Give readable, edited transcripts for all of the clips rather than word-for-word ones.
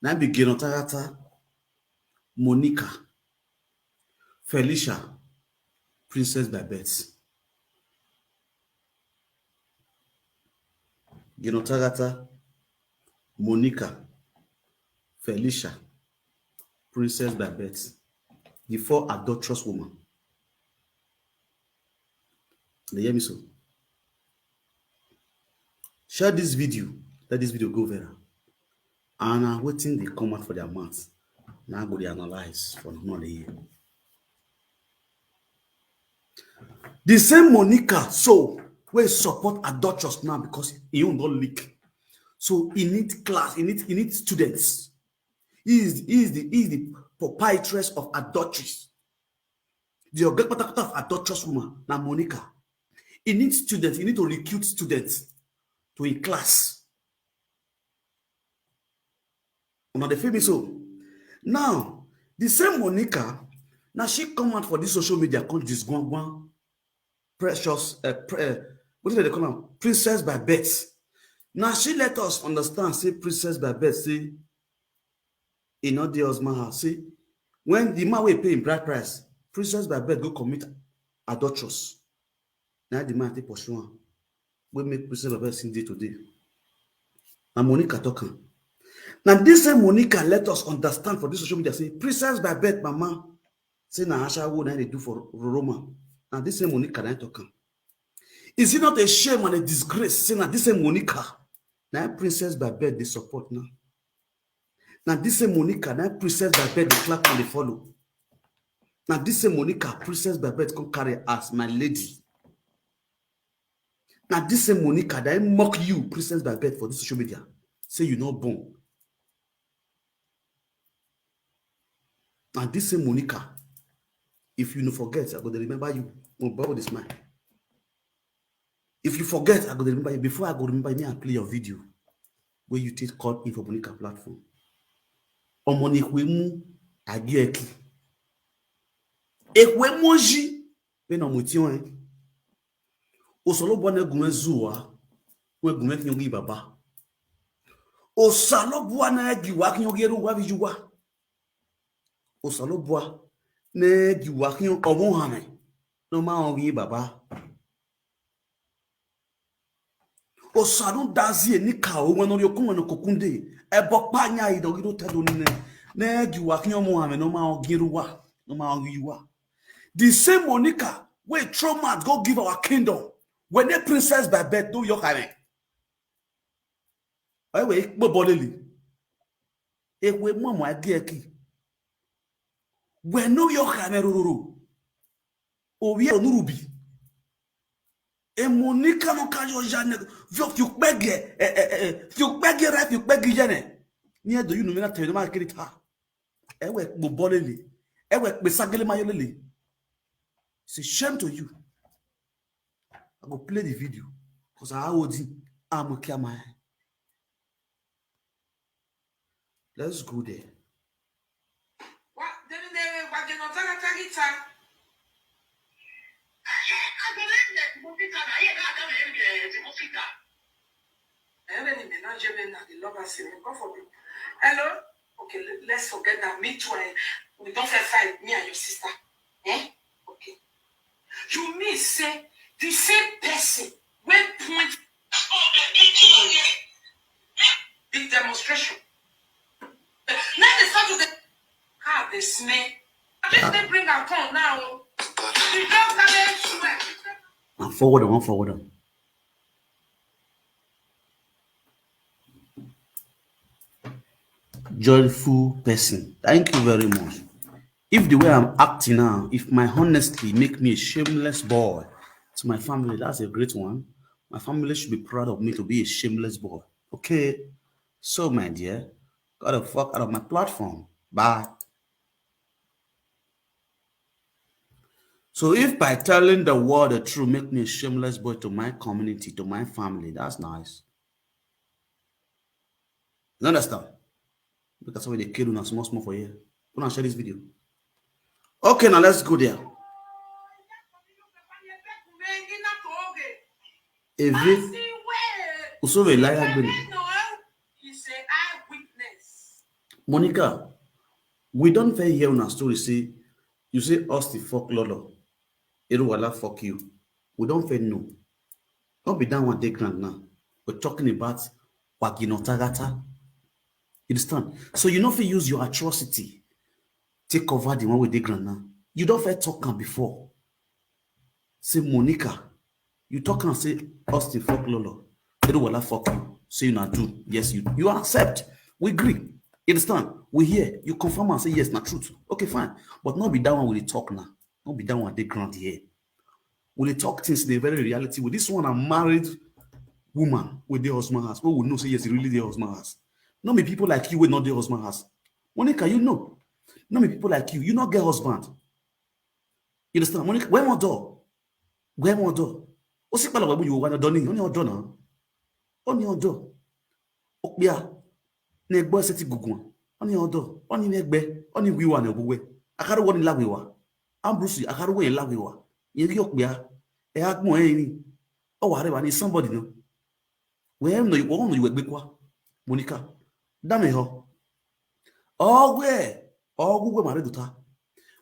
Now be Genotagata, Monica, Felicia, Princess Babette. Genotagata, Monica, Felicia, Princess Babette. The 4 adulterous women. They hear me so? Share this video. Let this video go viral. And I'm waiting they come out for their mouths. Now go they analyze for another year. The same Monica so will support adulterous now because he will not leak. So he needs class, he needs students. He is the proprietress of adulteries. The organizer of adulterous woman, now Monica. He needs students, he needs to recruit students to a class. Now the famous so. Now, the same Monica, now she come out for this social media called this Gwangwan Precious, what do they call her? Princess Babette. Now she let us understand, say Princess Babette, say, in not the husband house, say, when the man will pay him bride price, Princess Babette go commit adulterous. Now the man take pursue her. We make Princess Babette sing day to day. Now Monica talking. Now this same Monica let us understand for this social media, say, Princess Babette, mama, say, na Asha what they do for Roma. Now this same Monica now talking. Is it not a shame and a disgrace? Say, now this same Monica, now Princess Babette, they support now. Now this same Monica, now Princess Babette, the clap and they follow. Now this same Monica, Princess Babette come carry as my lady. Now this same Monica, they mock you, Princess Babette, for this social media. Say you not born. Now this same Monica, if you no forget, I'm going to remember you. About this man. If you forget, I'm going to remember you. Before I go remember you, I play your video where you take call info Monica platform. Omoni kwemu agieki. Ekwemoji be no mution. Osolo bwana gume zuwa, we gume kinyogi baba. Osalo bwana giwa kinyogi ruwa bijuwa. Osalo bwa ne giwa kinyo obon hame. No ma ongi baba. Osalo dazie ni kawo wano yokunwa no kokunde. Ebo panya idogiro tadonine. Ne giwa kinyo mo hame no ma ongi ruwa. No ma ongi yuwa. The same Monica, we trauma go give our kingdom. When the Princess Babette do your kind. Wait, boleli. We mama agieki. We know your kind ruru. O we nurubi. E Monica no kajo jane. Fiuk bege. Fiuk bege right, fiuk bege jane. Near do you know me not tell you ma kiri ta. We boleli. We besagele mayoleli. It's a shame to you. I go play the video because I would I'm a camera. Let's go there. What? What you not talking Hello? Okay, let's forget that. Me too. We don't fight, me and your sister. Eh? Okay. You mean say the same person when point big demonstration. Now they start to how they smell. They bring our phone now. The dog can swear. I'm forward. Joyful person. Thank you very much. If the way I'm acting now, if my honesty make me a shameless boy to my family, that's a great one. My family should be proud of me to be a shameless boy. Okay? So, my dear, got the fuck out of my platform. Bye. So if by telling the world the truth make me a shameless boy to my community, to my family, that's nice. You understand? Because why they kill us small for you. I'm gonna share this video. Okay, now let's go there. Also a liar. He's an eyewitness. Monica, we don't fair hear on a story say, you say us the fuck lolo, Eruwala fuck you. We don't fair no. Don't be down one day grand now. We're talking about Waginotagata. You understand? So you know if you use your atrocity, take over the one with the grand now. You don't fair talk am before. Say Monica, you talk and say Austin fuck Lolo. Eruwala fuck you. Say you not do. Yes, you accept. We agree. You understand? We hear. You confirm and say yes, not truth. Okay, fine. But not be that one with the talk now. Not be that one they grant here. Will they talk things in the very reality? With this one, a married woman with their husband has. What would know say yes, really their husband has. Not many people like you with not their husband has. Monica, you know. Not many people like you not get husband. You understand? Monica, where more door? Where more door? Ó sì pàlọ́ wẹ́bù yóò wá ọ̀dọ́ ní ọ̀dọ́ náà. Ó ní ọ̀dọ́. Ó pé à ní ẹgbẹ́ ẹsẹ̀ ti gùgùn. Ó ní ọ̀dọ́. Ó ní ẹgbẹ́. Ó ní wíwà ní òbúwẹ́. Akárówọ́ ní láwìwà. Ambrose akárówọ́ yẹn láwìwà. Ìyẹn kí ó pé à ẹ̀ á gbọ́n ẹ̀ ní. Ó wà rẹ̀ wà ní somebody náà. Wẹ́ẹ́ nọ ìwẹ̀ gbé kwa. Monica. Dámẹ̀ họ. Ọgwụgwẹ mara eduta.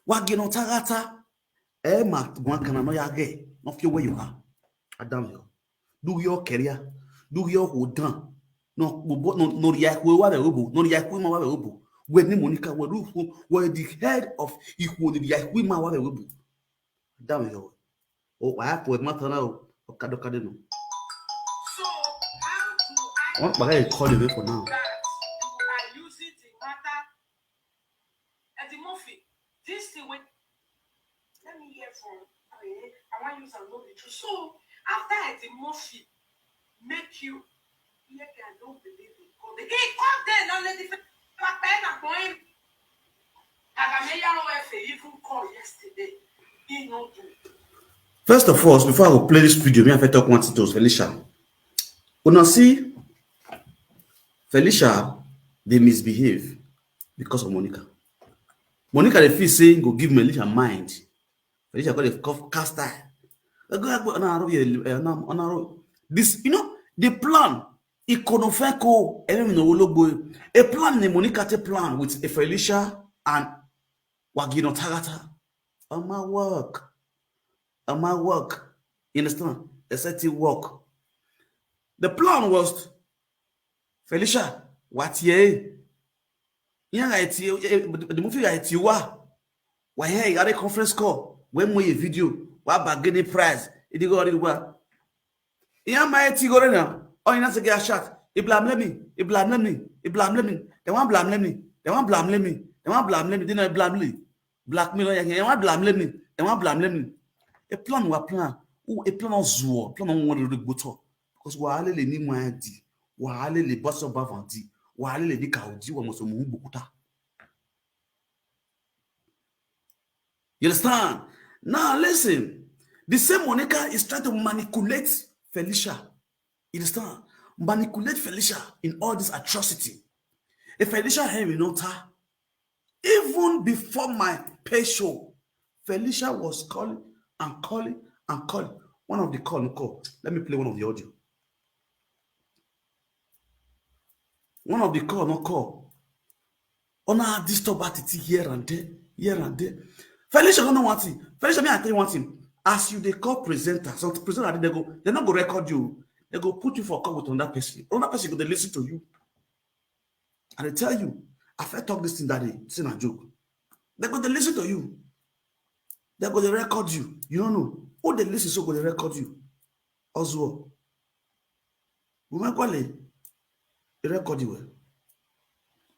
Wa gị nọ taghata. Ma gwa kana no ya ge. No fie where you are. Adam yo. Do your career. Do your hodan. No ria kwe wa obo. No ria kwe ma wa obo. We ni Monica we do we the head of ikwo ni ria kwe ma wa obo. Adam yo. O wa po mata na o kado no. So how do I What bagay call you for now? that you are using the matter at the Murphy? This thing when let me hear from I want you to know the truth. So after Eddie Murphy make you hear I don't believe it. He come there not let the pen and going. Even call yesterday. He no do. First of all, before I go play this video, me have to talk one thing to Felicia. Una see Felicia, they misbehave because of Monica. Monica, they feel saying go give Felicia mind. Felicia got a cast eye. This, you know, the plan. Ikonofeko, a plan in Monica te plan with a Felicia and Wagino Tagata. On my work. You understand? A certain work. The plan was Felicia, what ye? The movie I tiwa. Why here you got a conference call? When we a video, what bargaining price? It go already well. Yeah, my tigore now. Oh, you not to get a shot. He blame me. They want blame me. They want blame me. They not blame me. Blackmail. They want blame me. They want blame me. A plan wa plan. Ou a plan on zuo. Plan on one de buto. Because wa ale le ni mwa di. Wa ale le bosso bavandi. Wa ale le di kaudi wa moso mu bukuta. You understand? Now listen. The same Monica is trying to manipulate Felicia. You understand? Manipulate Felicia in all this atrocity. If Felicia had me not her, even before my pay show, Felicia was calling and calling and calling. One of the call. Let me play one of the audio. One of the call. On our disturb attitude here and there. Felicia don't know one thing. Felicia, me I tell you one thing. As you they call presenter, so presenter they're not gonna record you. They go put you for call with another person. Another person go they listen to you. And they tell you, if I talk this thing that day, it's a joke. They go they listen to you. They go they record you. You don't know. Who they listen so go they record you. Also, they record you well.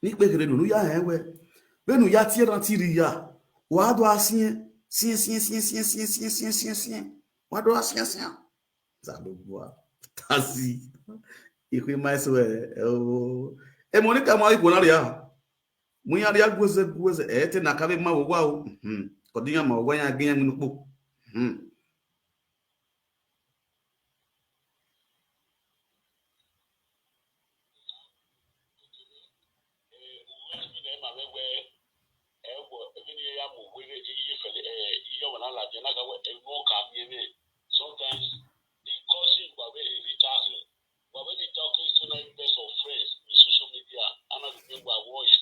Nick Baker no ya ewe. When you ya tier and tiria, what do I see? What do I see? Zadoboa. Tazi. Ikwe mais we. Monica ma ipo na ria. Mu ya ria goze te na kabe ma wo wa o. Kodinya ma wo ya gen mu nupo. Sometimes the cousin but when they talk to members of friends in social media, and I remember voice.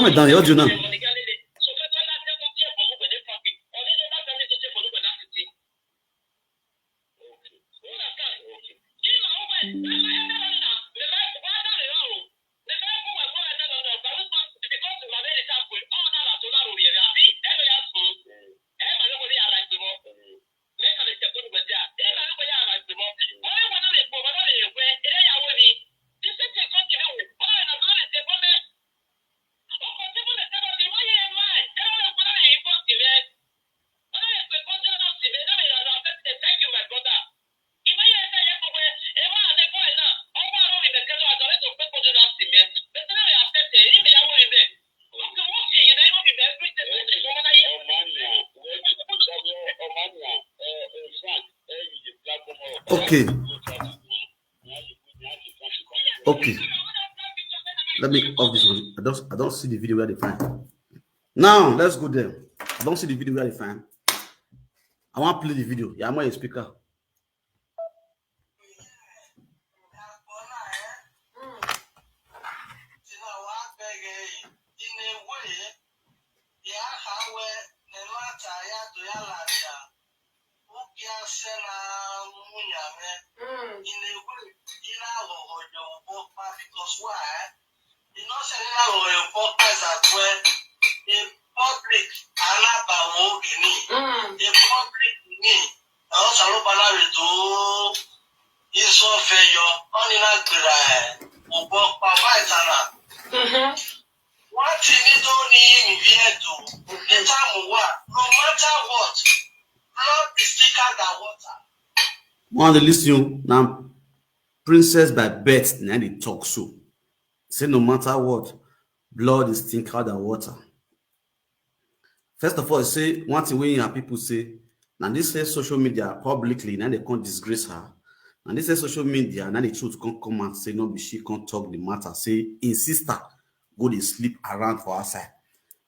Come down the audio now. Okay. Okay. Let me off this one. I don't see the video where they find. Now let's go there. I don't see the video where they find. I want to play the video. Yeah, I'm on a speaker. Because why? The national podcast as well. The public alabawo gini. The public ni. Àwọn sàlùbálà rẹ̀ tó ìsọ̀fẹ̀yọ ọ̀nìyàn gbèrà ògbọ́ pàmò àìsànà. Wọ́n ti ní tó ní ìmìbí ẹ̀dùn ní táàmù wà. No matter what, blood is thicker than water. One of the listen now, princess by birth, now they talk so. Say no matter what, blood is thicker than water. First of all, say one thing when you have people say, now this say social media publicly, now they can't disgrace her. And this say social media, now the truth can't come and say no, be she can't talk the matter. Say in sister, go they sleep around for her side.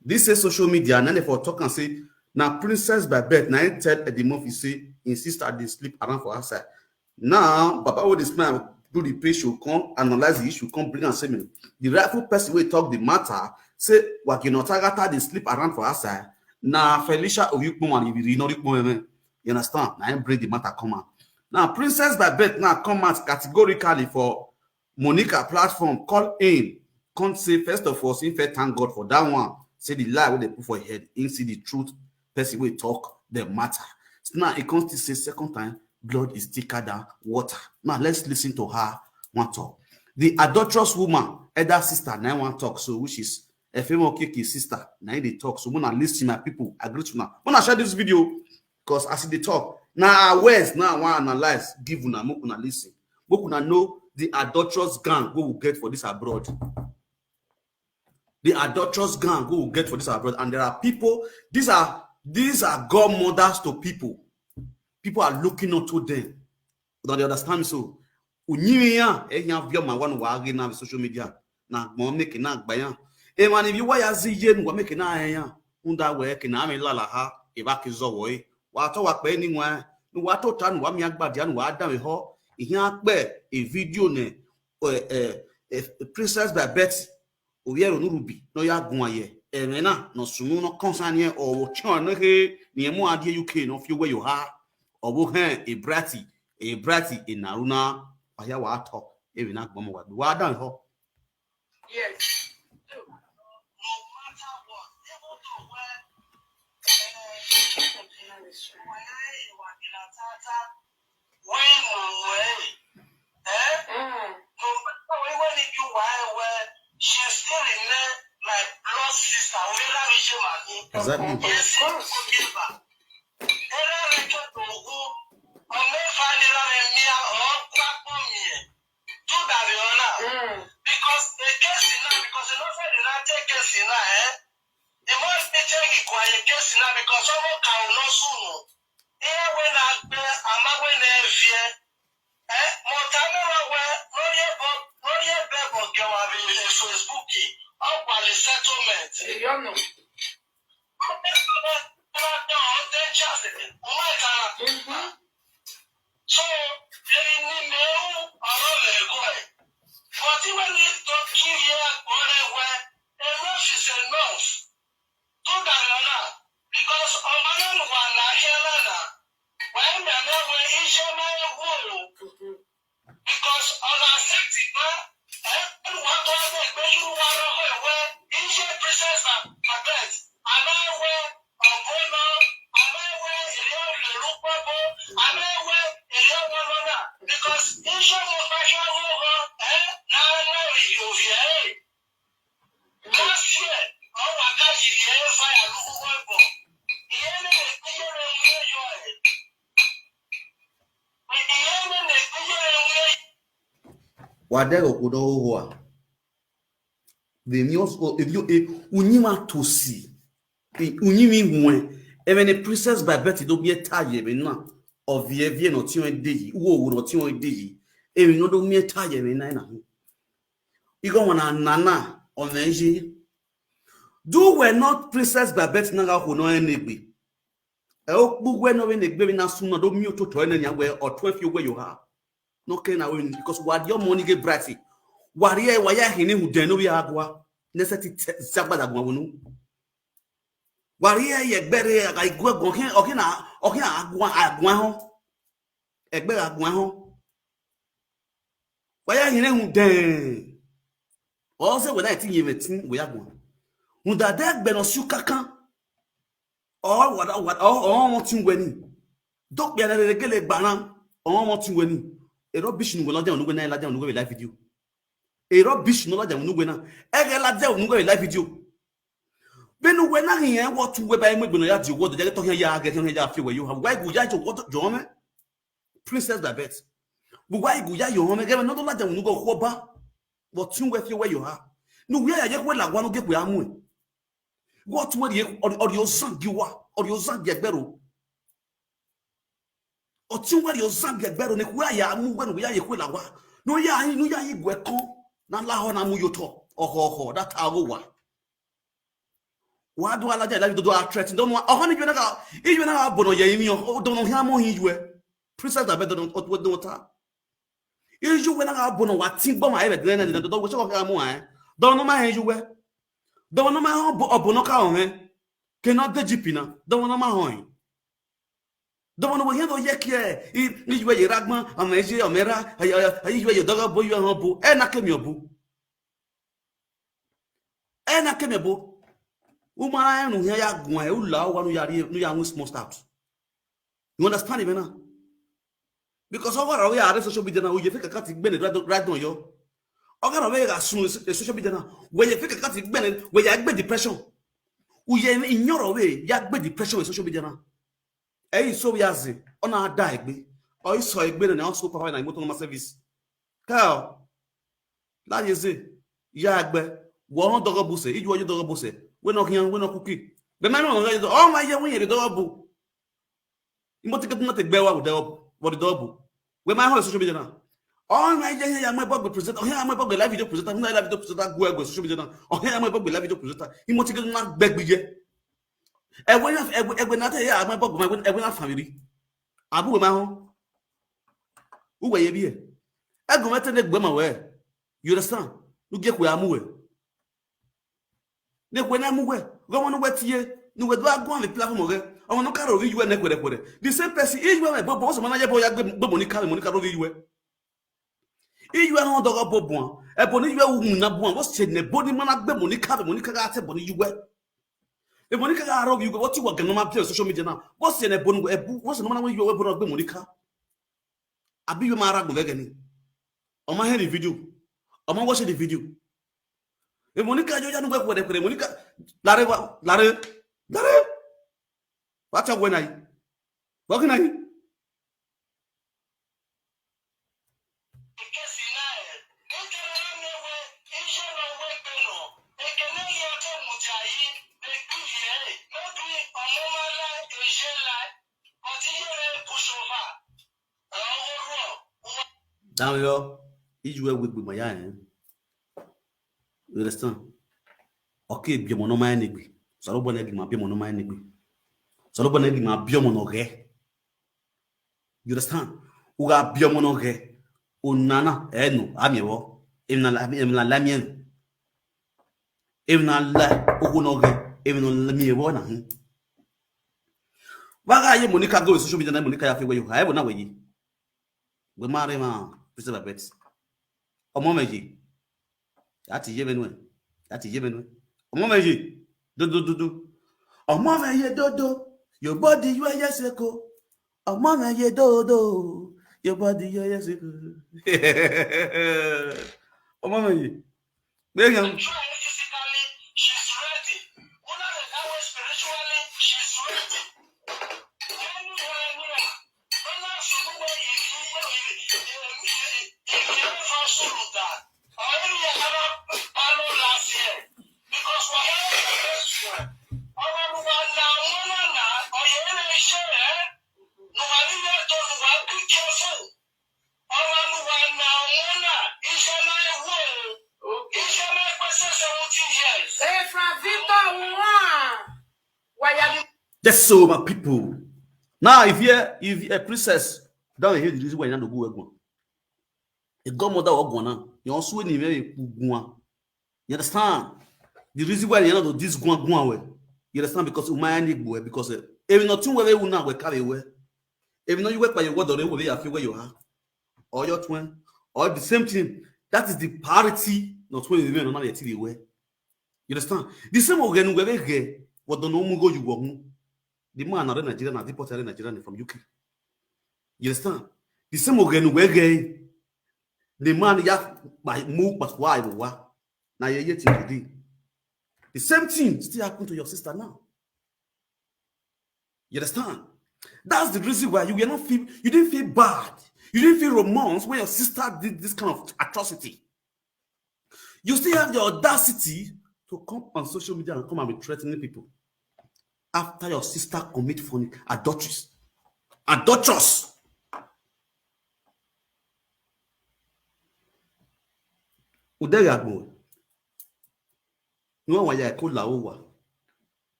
This say social media, and then they for talk and say, now princess by birth, now I tell the month you say, in sister they sleep around for her side. Now, Papa would smile, do the page should come, analyze the issue, come bring and say me. The rightful person will talk the matter, say what you know, Tagata they sleep around for her side. Now Felicia or you understand? Now I bring the matter come out. Now princess by birth now come out categorically for Monica platform, call in, can't say first of all, say thank God for that one. Say the lie what they put for your head, in see the truth, person will talk the matter. So now it comes to say second time, blood is thicker than water. Now let's listen to her one talk. The adulterous woman, elder sister, now one talk, so which is a female kiki sister, now they talk. So when I listen, my people agree to now. When I share this video, because as they talk, now words now I want to analyze, give una more una listen. But una know the adulterous gang who will get for this abroad. The adulterous gang who will get for this abroad, and there are people. These are godmothers to people. People are looking up to them. Don't they understand me? So, uniya ehya via ma wan wa agi na social media na mo make na agbayan. E man if you wa ya ziye nu wa make na ehya unda we ke na me lala ha e ba ki zo wo yi wa to wa pe ni nwa nu wa to ta nu wa mi agbadia nu wa da me ho ehya pe e video ne princess by Betty oviero no ruby no ya gun aye erena no sunu no concern o chon no he ni emu ade UK no fi where you ha obo he e brati e naruna aya wa ato e bi na gbomo wa dan ho. Yes. No matter what, even to where she's still in there, my blood sister. Exactly. Because the case is now, because the novel did not take case in now, the most they take it quiet case now because someone can not soon. Here when I'm going to fear, Montana, where no yet Bebo can have a Facebooky, up by the settlement. You don't know. So, they need no or but even if don't kill here where enough is enough. Do that because on one when they know where each because on a safety and what you want to where each princess are best. And I wear a bono, and I wear a real Lupabo, and I wear a real one because each of the fashion over, now you hear. Last year, oh my gosh, you hear fire, Lupabo. Wadego kudoa. The news if you unima to see. Unimi when even a princess by Betty do be a taye me na of vie no ti on deyi wo no ti on deyi e no do me taye me na ho igo wana nana on enji do we not princess by Betty na ho no enegbe e o gbugwe no we negbe na sun no do mi ototo na nya we or 12 we you have no can na we because what your money get brighty wari wa ya hini hu den no we agwa necessity zagbada gwa wonu wari ye gbere aga igwe gon okina agwa ho egbe agwa ho wa ya hini hu den o se we na tin ye metin we agwa hu da de gbe no su kakan o won tin we ni dok bi na de gele gbaran o won tin we ni e rubbish nu we lo de onu we na la de onu we live video e rubbish nu lo de onu we na e ge la de onu we live video benu we na here what we by me gbenu ya Jogodo je to here ya get here ya fi we you have why go ya Jogodo jo me Princess Babette. But why go ya your home again? Not like them go hoba. But you where you are. No, we are yet well one get we are moon. What were you or your son you are or your son get better? Or two where your son get better? Where you are when we are you will. No, ya, no, ya, you go come. Not la hona mu yoto. Oh, that I go one. Why do I like that? Do I threaten? Don't want. Oh, if you know, bono ye mi oh, don't know how more he were. Princess Babette don't what do ta. If you when I bono what think bomb I ever then and don't wish of more. Don't know my you were. Don't know my bono cow, man. Cannot the jeepina. Don't know my horn. Don't know what you know yet. If you were your ragma, a measure, a mera, I use your dog boy, you are boo, and I came your boo. And I came your boo. Woman, no here ya go e ula wa no ya small start. You understand even now? Because over we are social media now, you fake a cat been right on yo. Over we are soon social media now. When you fake a cat been where you get depression. We in your way, ya get depression in social media now. Eh so we as on our die be. Or you saw a bit and also provide a motor service. Cow. That is it. Ya gbe one dog buse, you want your dog buse. We're not here, we're not cooking. The man on the oh my yeah, we the double. You must get nothing better with the double. Where my whole social media now. Oh my yeah, my bug present. Oh yeah, my bug live video presenter. I'm live video presenter. Go social media now. Oh yeah, my bug live video presenter. You must get not back with you. And when not here, my bug, my family. Abu my home. Who were you here? I go met the woman where you understand. You get where I'm moving. When I'm aware, go on wet here, no way do I go on the platform again. I want to carry you and the same person is where my boss manager boy Monica Monica you. If you are not dog bobon, a bonny woman was said the body man at Monica Monica body you were. If Monica are you what you were going to social media now. What's in a bone what's the man when you were born Monica? I be your marago again. On my head video. On my watching the video. E Monica yo ya no work with Monica lare. What a when I what can I down here is where with my eye. You understand? Okay, be mono my nigga. So no one my be mono my nigga. So no one my be mono ge. You understand? Uga be mono ge. Unana no amiewo. Even la lamien. Even la ugunoge. Even la miewo na. Waga ye Monica go social media na Monica ya fe we you ha e na we yi. We marry ma Princess Babette. Omo meji. That is Yemen. That is Yemen. Omo meji. Do. Omo meji do. Your body you are yeseko. Omo meji do. Your body you are yeseko. Omo meji. Begam. Physically, she's ready. Spiritually, she's ready. Just so my people. Now, if a princess down here, the reason why you don't go again. A godmother or gonna, you also need very gua. You understand? The reason why you know this gua way. You understand? Because my boy, because even not two way now we carry away. Even though you work by your word or they feel where you are, or your twin, or the same thing. That is the parity, not when you remain on the TV way. You understand? The same organ we get what don't know go you go. The man are Nigerian and deported Nigerian from UK. You understand? The same organ we get the man ya by move but why now you're yet today. The same thing still happen to your sister now. You understand? That's the reason why you didn't feel bad. You didn't feel remorse when your sister did this kind of atrocity. You still have the audacity to come on social media and come and be threatening people after your sister commit adulteries. Adulterous. Uderi agbo. No one ya ko la owa.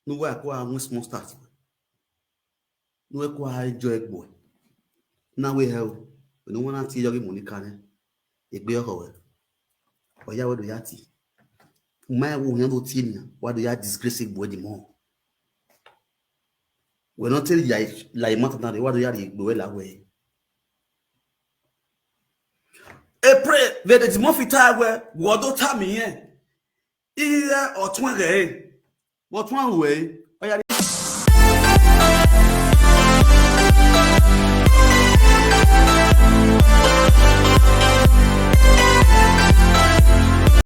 No wa ko a small start. No ko a enjoy egbo. Na we have no one anti yogi Monica ne. Egbe oho. Oya we do yati. My wo yan do tie ni. Wa do ya disgrace egbo di mo. We not tell ya like matter na wa do ya egbo we la we. E pray ve de mo fita we wo do ta mi yen. Iye otun re. What one way?